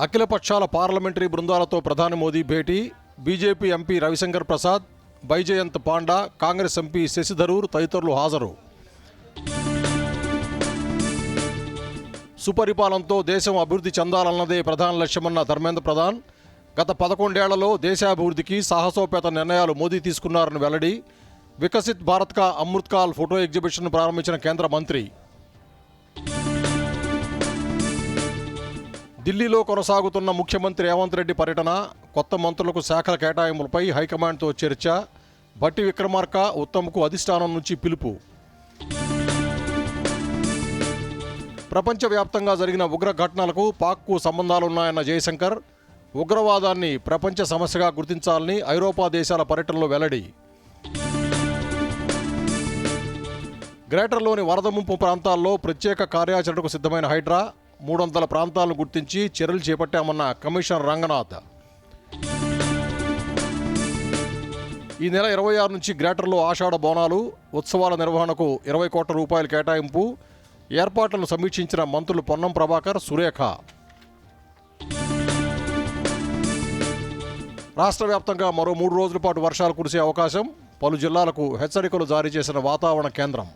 అఖిలపక్షాల parliamentary బృందాలతో ప్రధాని మోదీ భేటీ, BJP MP Ravishankar Prasad, Baijayant Panda, Congress MP Shashi Tharoor తదితరులు హాజరు. సుపరిపాలనతో దేశం అభివృద్ధి చెందాలన్నదే ప్రధాన లక్ష్యమన్న ధర్మేంద్ర ప్రధాన్. గత 11 ఏళ్లలో దేశాభివృద్ధికి సాహసోపేత నిర్ణయాలు మోదీ తీసుకున్నారని వెల్లడి. వికసిత్ భారత్ కా అమృత్కాల్ ఫోటో ఎగ్జిబిషన్ ప్రారంభించిన కేంద్ర మంత్రి. ఢిల్లీలో కొనసాగుతున్న ముఖ్యమంత్రి రేవంత్ రెడ్డి పర్యటన, కొత్త మంత్రులకు శాఖల కేటాయింపులపై హైకమాండ్తో చర్చ. భట్టి విక్రమార్క, ఉత్తమ్కు అధిష్టానం నుంచి పిలుపు. ప్రపంచవ్యాప్తంగా జరిగిన ఉగ్ర ఘటనలకు పాక్కు సంబంధాలున్నాయన్న జయశంకర్. ఉగ్రవాదాన్ని ప్రపంచ సమస్యగా గుర్తించాలని ఐరోపా దేశాల పర్యటనలో వెల్లడి. గ్రేటర్లోని వరద ముంపు ప్రాంతాల్లో ప్రత్యేక కార్యాచరణకు సిద్ధమైన హైడ్రా. 300 ప్రాంతాలను గుర్తించి చర్యలు చేపట్టామన్న కమిషనర్ రంగనాథ్. ఈ నెల 26 నుంచి గ్రేటర్లో ఆషాఢ బోనాలు, ఉత్సవాల నిర్వహణకు 20 కోట్ల రూపాయల కేటాయింపు. ఏర్పాట్లను సమీక్షించిన మంత్రులు పొన్నం ప్రభాకర్, సురేఖ. రాష్ట్ర వ్యాప్తంగా మరో 3 రోజుల పాటు వర్షాలు కురిసే అవకాశం. పలు జిల్లాలకు హెచ్చరికలు జారీ చేసిన వాతావరణ కేంద్రం.